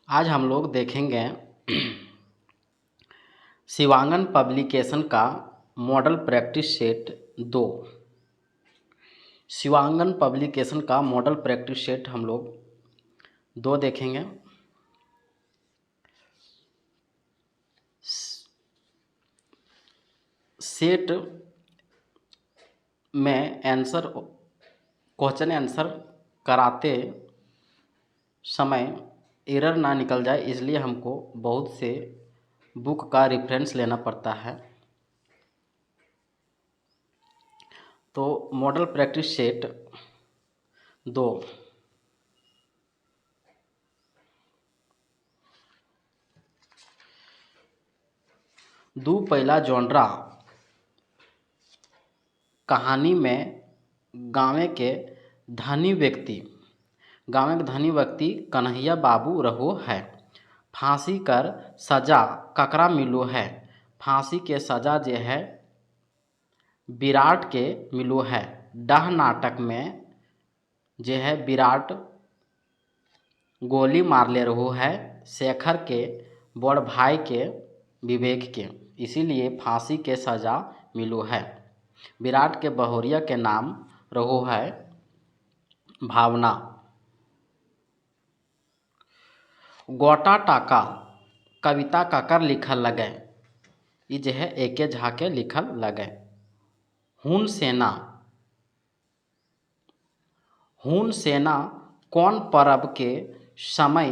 आज हम लोग देखेंगे शिवांगन पब्लिकेशन का मॉडल प्रैक्टिस सेट 2। शिवांगन पब्लिकेशन का मॉडल प्रैक्टिस सेट हम लोग 2 देखेंगे। सेट में क्वेश्चन आंसर कराते समय एरर ना निकल जाए, इसलिए हमको बहुत से बुक का रेफरेंस लेना पड़ता है। तो मॉडल प्रैक्टिस सेट 2 पहला जॉनरा कहानी में गाँव के धनी व्यक्ति कन्हैया बाबू रहो है। फांसी कर सजा ककरा मिलो है। फांसी के सजा जे है विराट के मिलो है। डाह नाटक में जे है विराट गोली मारले रहो है शेखर के बड़ भाई के विवेक के, इसीलिए फांसी के सजा मिलो है। विराट के बहुरिया के नाम रहो है भावना। गोटा टाका कविता ककर लिखल लगे, ये जो है एके झा के लिखल लगे। हुन सेना कौन परब के समय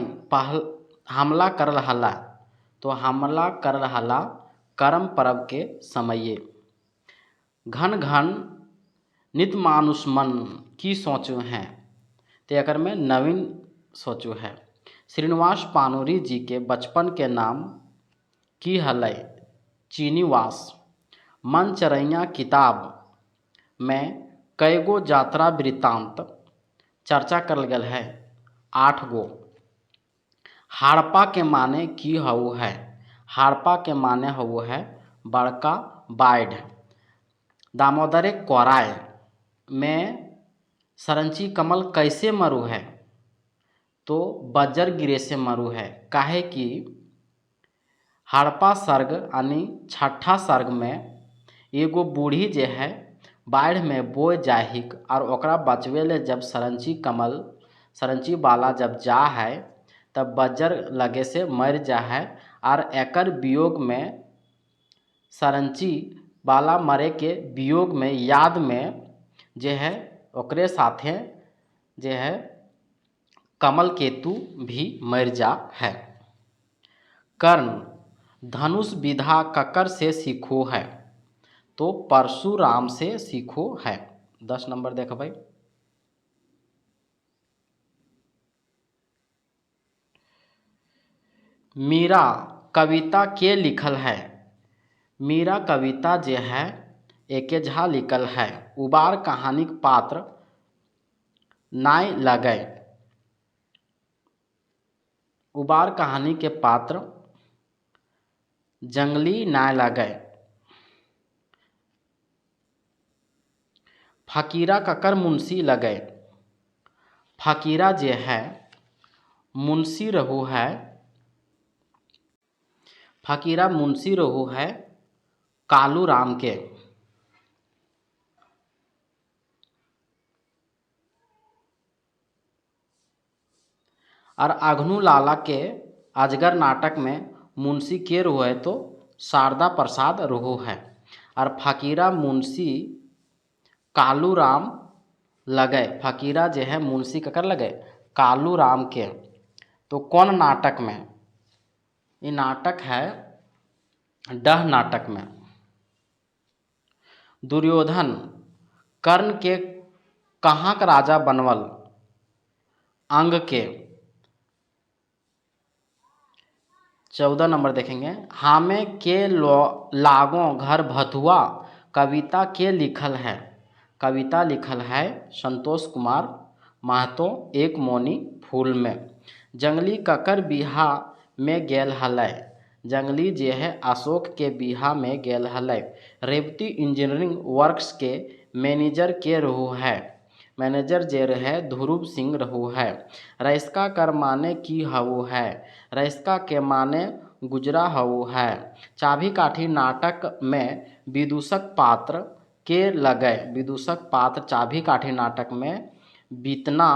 हमला करल हला, तो हमला करल हला करम परब के समये। घन घन नित मानुष मन की सोचो हैं, तो एकर में नवीन सोचो है। श्रीनिवास पानोरी जी के बचपन के नाम की हलै चीनीवास। मन चरैया किताब में कईगो यात्रा वृत्तांत चर्चा करल गल है 8 गो। हड़प्पा के माने की हउ है, हड़प्पा के माने हउ है बड़का बाढ़। दामोदर कोराय में सरंची कमल कैसे मरू है, तो बज्जर गिरे से मरू है। काहे कि हड़प्पा सर्ग यानी 6ठा सर्ग में एगो बूढ़ी जे है बाढ़ में बोए जाहिक और ओकरा बचवे ले जब सरंची वाला जब जा है तब बज्जर लगे से मर जा है। और एकर वियोग में सरंची वाला मरे के वियोग में याद में जे है ओकरे साथे जे है कमल केतु भी मर जा है। कर्ण धनुष विधा ककर से सीखो है, तो परशुराम से सीखो है। 10 नंबर देखो भाई। मीरा कविता के लिखल है, मीरा कविता जे है एके झा लिखल है। उबार कहानी पात्र नाय लगे, उबार कहानी के पात्र जंगली नाय लगे। फकीरा ककर मुंशी लगे, फकीरा जे है मुंशी रहो है, फकीरा मुंशी रहो है कालू राम के। और अघनू लाला के अजगर नाटक में मुंशी के रहो है तो शारदा प्रसाद रहो है। और फकीरा मुंशी कालू राम लगे, फकीरा जो है मुंशी ककर लगे कालू राम के। तो कौन नाटक में, ये नाटक है डह नाटक में। दुर्योधन कर्ण के कहाँ का राजा बनवल, अंग के। 14 नंबर देखेंगे। हामे के लागो घर भथुआ कविता के लिखल है, कविता लिखल है संतोष कुमार महतो एक मोनी फूल में। जंगली ककर बिहा में गेल हलै, जंगली जे है अशोक के बिहा में गेल हलै। रेवती इंजीनियरिंग वर्क्स के मैनेजर के रहो है, मैनेजर जे रहे ध्रुव सिंह रहू है। रईसका कर माने की हवु है, रईसका के माने गुजरा हवु है। चाभी काठी नाटक में विदूषक पात्र के लगे, विदूषक पात्र चाभी काठी नाटक में बीतना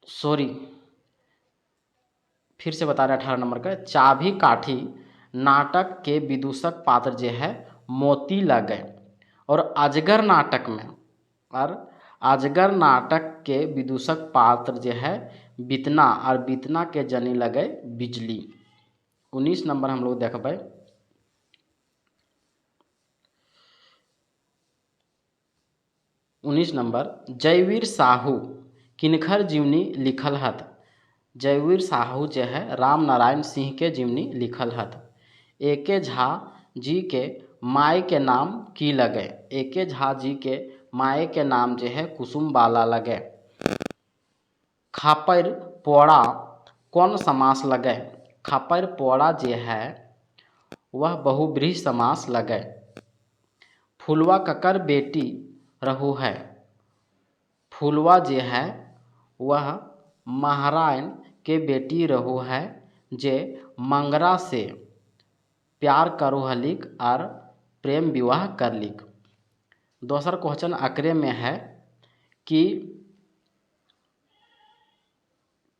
सॉरी फिर से बता रहे 18 नंबर का। चाभी काठी नाटक के विदूषक पात्र जो है मोती लगे, और अजगर नाटक में, और अजगर नाटक के विदूषक पात्र जो है बीतना, और बीतना के जनी लगे बिजली। 19 नंबर हम लोग देखबै। 19 नंबर जयवीर साहू किनकर जीवनी लिखल हत। जयवीर साहू जो है राम नारायण सिंह के जीवनी लिखल हत। एके झा जी के माय के नाम की लगे, एके झा जी के माय के नाम जो है कुसुम बाला लगे। खापर पोड़ा कौन समास लगे, खापर पोड़ा जो है वह बहुब्रीहि समास लगे। फुलवा ककर बेटी रहू है, फुलवा जो है वह महारायण के बेटी रहू है, जे मंगरा से प्यार करू हलिक और प्रेम विवाह कर लिक। दोसर क्वेश्चन अकरे में है कि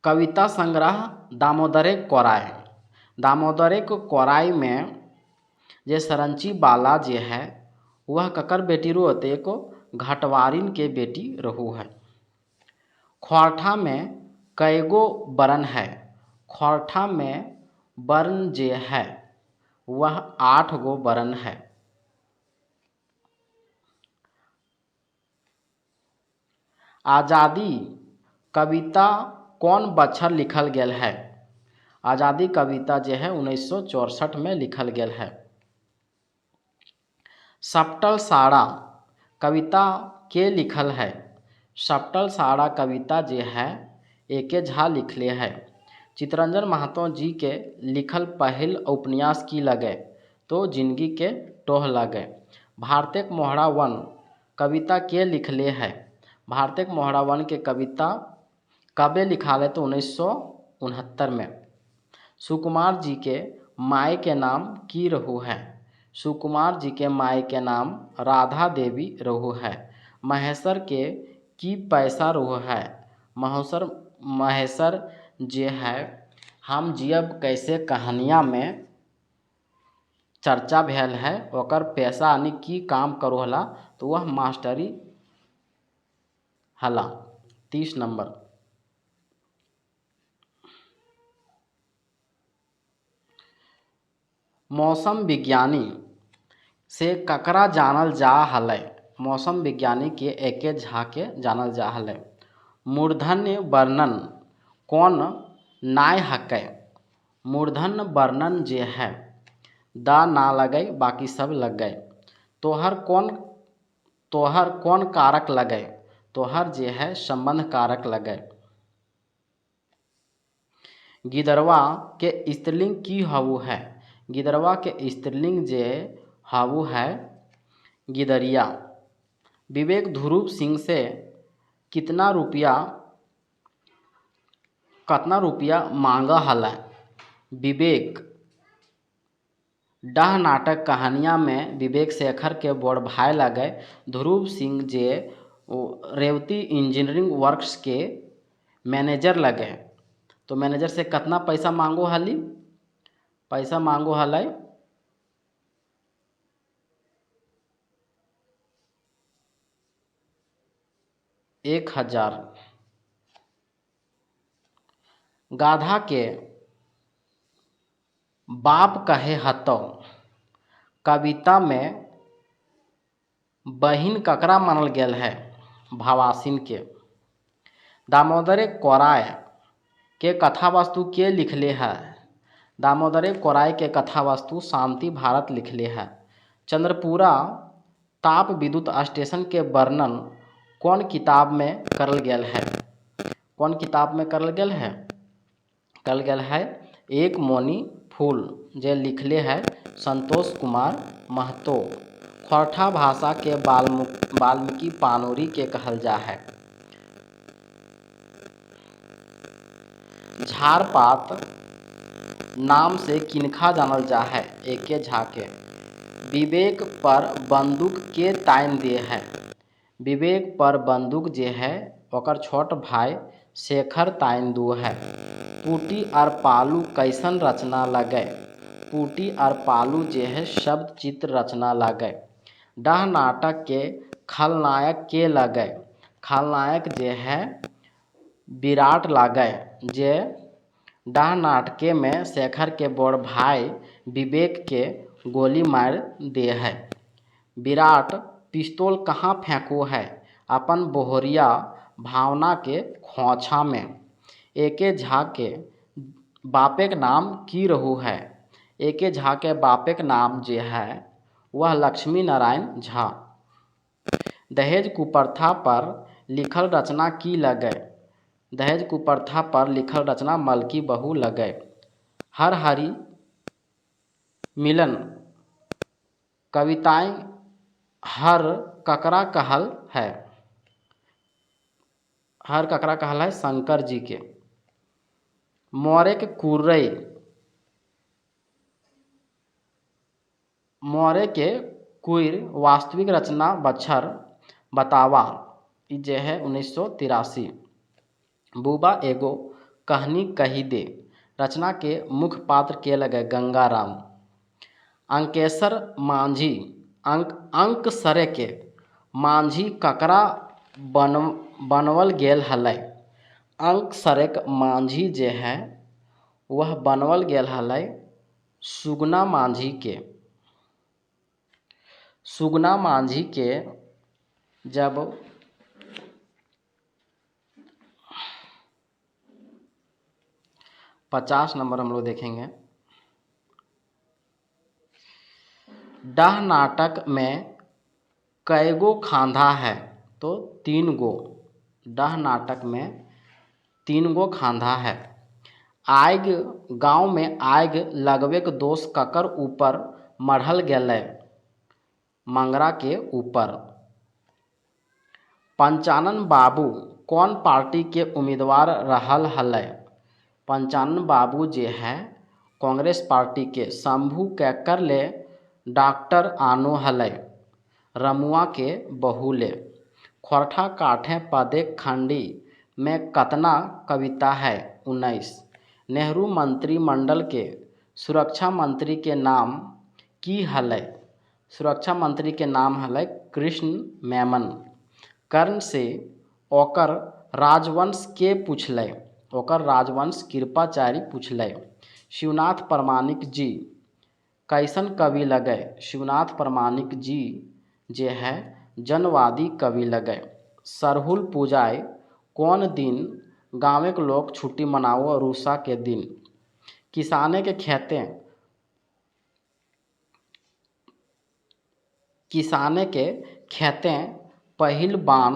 कविता संग्रह दामोदरे कोराय, दामोदरे कोराय में जे सरंची बाला जे है वह ककर बेटी रो होते को घटवारिन के बेटी रहू है। खोरठा में कईगो बरन है, खोरठा में बरन जे है वह 8 गो बरन है। आज़ादी कविता कौन बछर लिखल गेल है, आज़ादी कविता जो है 1964 में लिखल गेल है। सपटल साड़ा कविता के लिखल है, सपटल साड़ा कविता जो है एके झा लिखले है। चित्तरंजन महतो जी के लिखल पहल उपन्यास की लगे, तो जिंदगी के टोह लगे। भारतेक मोहरा वन कविता के लिखले है, भारतेक मोहरा वन के कविता कबे लिखाले तो 1969 में। सुकुमार जी के माय के नाम की रहू है, सुकुमार जी के माय के नाम राधा देवी रहू है। महेश्वर के की पैसा रहू है, महेश्वर जे है हम जियब कैसे कहानिया में चर्चा भेल है, ओकर पैसा यानी की काम करो हला तो वह मास्टरी हला। 30 नंबर मौसम विज्ञानी से ककरा जानल जा हलै, मौसम विज्ञानी के एके झा के जानल जा हलै। मूर्धन्य वर्णन कौन नाय हकै, मूर्धन्य वर्णन जे है दा ना लगे बाकी सब लग गए। तोहर कौन कारक लगे, तोहर जे है संबंध कारक लगे। गिदरवा के स्त्रीलिंग की हवु है, गिदरवा के स्त्रीलिंग जे हवु है गिदरिया। विवेक ध्रुव सिंह से कितना रुपया मांगा हला, विवेक डाह नाटक कहानिया में विवेक शेखर के बड़ भाई लगे। ध्रुव सिंह जे रेवती इंजीनियरिंग वर्क्स के मैनेजर लगे, तो मैनेजर से कितना पैसा मांगो हली, पैसा मांगो हलै 1000। गाधा के बाप कहे हतो कविता में बहिन ककरा मानल गेल है, भावासिन के। दामोदरे कोराय के कथा वस्तु के लिखले है, दामोदरे कोराय के कथा वस्तु शांति भारत लिखले है। चंद्रपुरा ताप विद्युत स्टेशन के वर्णन कौन किताब में करल गेल है, कौन किताब में करल गेल है, करल गेल है एक मोनी फूल, जे लिखले है संतोष कुमार महतो। खौरठा भाषा के वाल्मीकि पानोरी के कहल जा है। झार पात नाम से किनखा जानल जा है? एके झा के। विवेक पर बंदूक के तान दे है? विवेक पर बंदूक जे है ओकर छोट भाई शेखर तान दू है। पूटी और पालू कैसन रचना लगे? पूटी और पालू जे है शब्द चित्र रचना लगे। डाह नाटक के खलनायक के लगे? खलनायक जे है विराट लागे। जे डाह नाटके में शेखर के बड़ भाई विवेक के गोली मार दे है। विराट पिस्तौल कहाँ फेंको है? अपन बोहरिया भावना के खोंछा में। एके झा के बापेक नाम की रहू है? एके झा के बापेक नाम जे है वह लक्ष्मी नारायण झा। दहेज कुप्रथा पर लिखल रचना की लगे? दहेज कुप्रथा पर लिखल रचना मलकी बहू लगे। हर हरी मिलन कविताएं हर ककरा कहल है? हर ककरा कहल है? शंकर जी के। मोरे के कुर्रई मोरे के कुर वास्तविक रचना बच्छर बतावा ई जे है 1983। बुबा एगो कहानी कही दे रचना के मुख्य पात्र के लगे? गंगाराम। अंकेसर मांझी अंक सरे के मांझी ककरा बनवल गेल हलै? अंक सरेक मांझी जे है वह बनवल गेल हलै सुगना मांझी के। सुगना मांझी के जब 50 नंबर हम लोग देखेंगे। डाह नाटक में कईगो खांधा है? तो 3 गो। डाह नाटक में 3 गो खांधा है। आग गांव में आग लगवे के दोष ककर ऊपर मढ़ल गेलै? मंगरा के ऊपर। पंचानन बाबू कौन पार्टी के उम्मीदवार रहल हलै? पंचानन बाबू जे है कांग्रेस पार्टी के। शंभू केकर ले डॉक्टर आनो हलै? रमुआ के बहू ले। खौरठा काठे पदे खंडी में कतना कविता है? 19। नेहरू मंत्रिमंडल के सुरक्षा मंत्री के नाम की हलै? सुरक्षा मंत्री के नाम हलै कृष्ण मेमन। कर्ण से ओकर राजवंश के पूछलै? ओकर राजवंश कृपाचार्य पूछलै। शिवनाथ प्रामाणिक जी कैसन कवि लगे? शिवनाथ प्रामाणिक जी जे है जनवादी कवि लगे। सरहुल पूजाए कौन दिन गाँव के लोग छुट्टी मनाओ? रूसा के दिन। किसाने के खेतें पहिल बान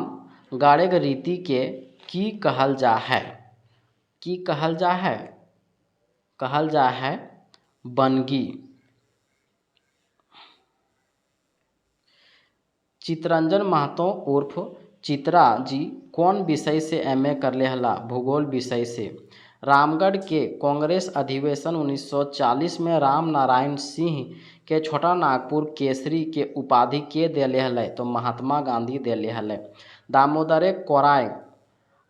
गाड़े के रीति के की कहल जा है? की कहल जा है? कहल जा है बनगी। चितरंजन महतो उर्फ चित्रा जी कौन विषय से एमए करले हला? भूगोल विषय से। रामगढ़ के कांग्रेस अधिवेशन 1940 में राम नारायण सिंह के छोटा नागपुर केसरी के उपाधि के देले हलै? तो महात्मा गांधी देले हलै। दामोदरे कोराय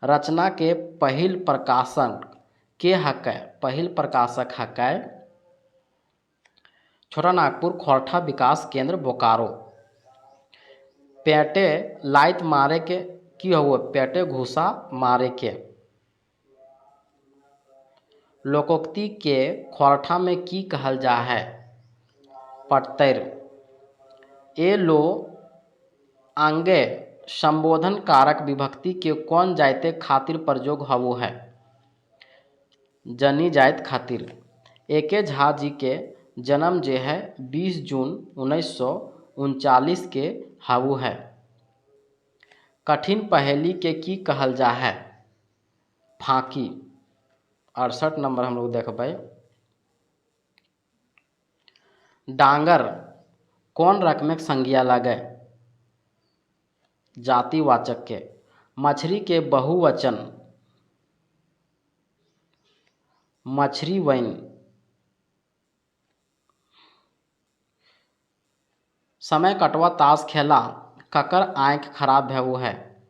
रचना के पहिल प्रकाशक के हकै? पहिल प्रकाशक हकै छोटा नागपुर खौरठा विकास केंद्र बोकारो। पेटे लाइत मारे के की हुआ? पेटे घुसा मारे के। लोकोक्ति के खौरठा में की कहल जा है? पटतैर। ए लो आंगे संबोधन कारक विभक्ति के कौन जायते खातिर प्रयोग हवो है? जनी जायत खातिर। एके झा जी के जन्म जे है 20 जून 1939 के हवो है। कठिन पहेली के की कहल जा है? फांकी। 68 नंबर हम लोग देखबै। डांगर कौन रकमेक संज्ञा लगे जातिवाचक के। मछली के बहुवचन मछरी वैन। समय कटवा ताश खेला ककर आँख खराब भेऊ है।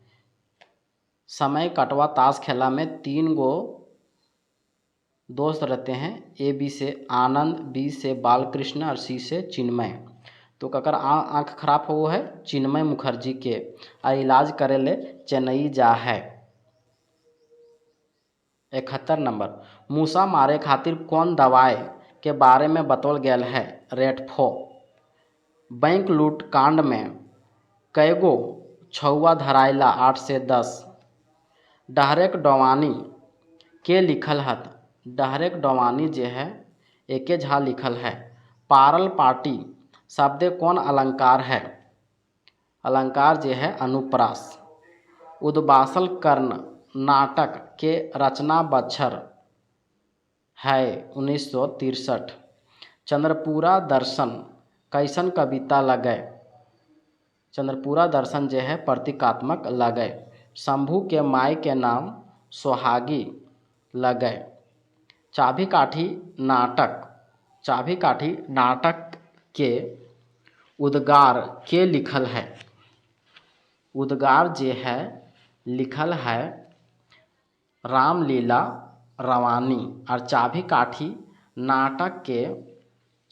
समय कटवा ताश खेला में 3 गो दोस्त रहते हैं, ए बी से आनंद, बी से बालकृष्ण और सी से चिन्मय। तो ककर आँख खराब हो है चिन्मय मुखर्जी के, और इलाज करे ले चेन्नई जा है। 71 नंबर, मूसा मारे खातिर कौन दवाई के बारे में बतौल गेल है। रेटफो। बैंक लूट कांड में कईगो छौआ धराइला 8 से 10। डहरेक डवानी के लिखल हत। डहरेक डवानी जे है एके झा लिखल है। पारल पाटी शब्द कौन अलंकार है। अलंकार जे है अनुप्रास। उद्बासल कर्ण नाटक के रचना बच्छर है 1963। चंद्रपूरा दर्शन कैसन कविता लगे। चंद्रपूरा दर्शन जे है प्रतीकात्मक लगे। शंभू के माई के नाम सोहागी लगे। चाभी काठी नाटक के उद्गार के लिखल है। उद्गार जे है लिखल है रामलीला रवानी। और चाभी काठी नाटक के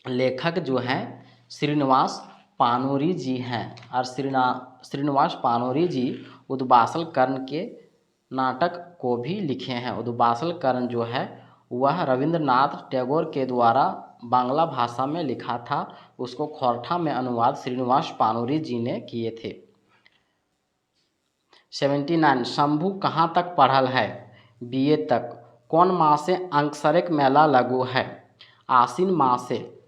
लेखक जो हैं श्रीनिवास पानोरी जी हैं। और श्रीनिवास पानोरी जी उद्बासल कर्ण के नाटक को भी लिखे हैं। उद्बासल कर्ण जो है वह रविंद्रनाथ टैगोर के द्वारा बांग्ला भाषा में लिखा था। उसको खोरठा में अनुवाद श्रीनिवास पानोरी जी ने किए थे। 79, शंभू कहाँ तक पढ़ल है। बीए तक। कौन माह से अंकसरेक मेला लगू है। आश्विन माह से।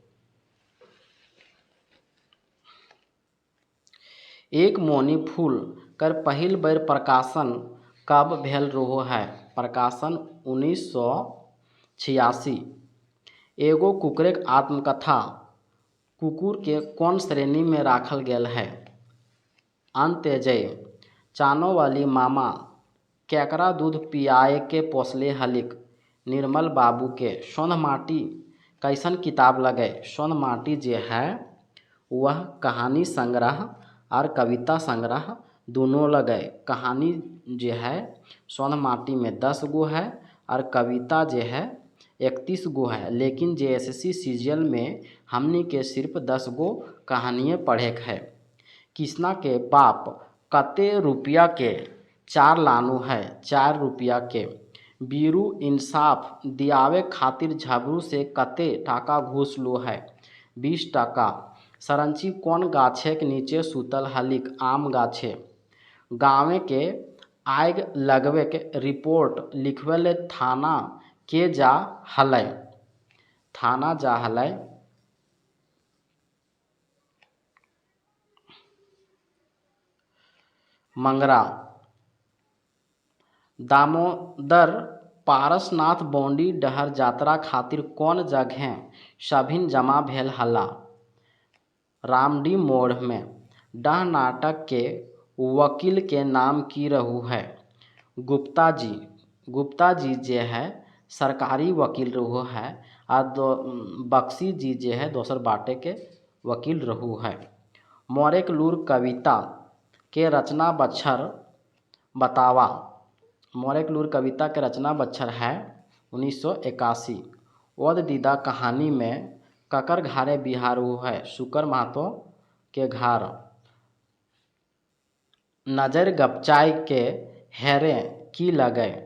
एक मोनी फूल कर पहिल बेर प्रकाशन कब भेल रहो है। प्रकाशन 1986। एगो कुकुरक आत्मकथा कुकुर के कौन श्रेणी में राखल गेल है। अंत्यजय। चानो वाली मामा केकरा दूध पियाए के पोसले हलिक। निर्मल बाबू के। सोंध माटी कैसन किताब लगे। सोंध माटी जे है वह कहानी संग्रह और कविता संग्रह दोनों लगे। कहानी जे है सोंध माटी में 10 गो है और कविता जे है 31 गो है। लेकिन JSC सीजीएल में हमने के सिर्फ 10 गो कहानियाँ पढ़े है। किसना के बाप कते रुपया के 4 लानू है। 4 रुपया के। बीरू इंसाफ दियावे खातिर झबरू से कते टाका घूस लो है। 20 टाका। सरंची कौन गाछे के नीचे सुतल हलिक। आम गाछे। गाँवे के आग लगवे के रिपोर्ट लिखवे ले थाना के जा हलै। थाना जा हलै। मंगरा। दामोदर पारसनाथ बॉन्डी डहर यात्रा खातिर कौन जगह सभिन जमा भेल हल्ला। रामडी मोड़ में। डह नाटक के वकील के नाम की रहू है। गुप्ता जी। गुप्ता जी जे है सरकारी वकील रहू है और बक्सी जी जे है दोसर बाटे के वकील रहू है। मोरेक लूर कविता के रचना बच्छर बतावा। मोरेक लूर कविता के रचना बच्छर है 1981। ओद दीदा कहानी में ककर घारे बिहार है। शुकर महतो के घर। नजर गपचाई के हेरे की लगे।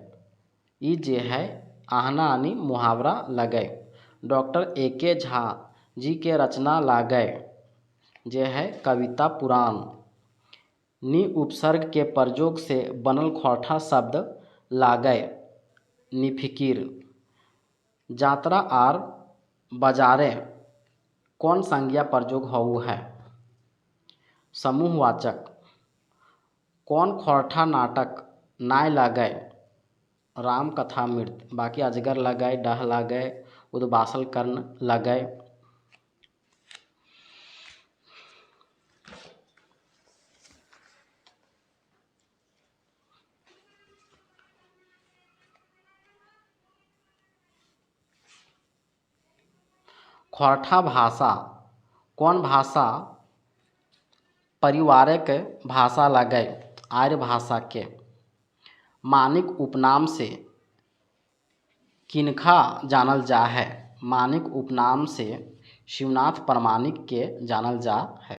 ई जे है आहना आनी मुहावरा लगे। डॉक्टर AK झा जी के रचना लागे जे है कविता पुराण। नी उपसर्ग के प्रयोग से बनल खोरठा शब्द लागे निफिकिर। जात्रा आर बाजारे कौन संज्ञा प्रयोग होऊ है। समूहवाचक। कौन खोरठा नाटक नाय लगे। राम कथा मृत। बाकी अजगर लगे, डह लगे, उद्बासल कर्ण लगे। खौरठा भाषा कौन भाषा परिवारक भाषा लगे आर्य भाषा के। मानिक उपनाम से किनखा जानल जा है। मानिक उपनाम से शिवनाथ प्रामाणिक के जानल जा है।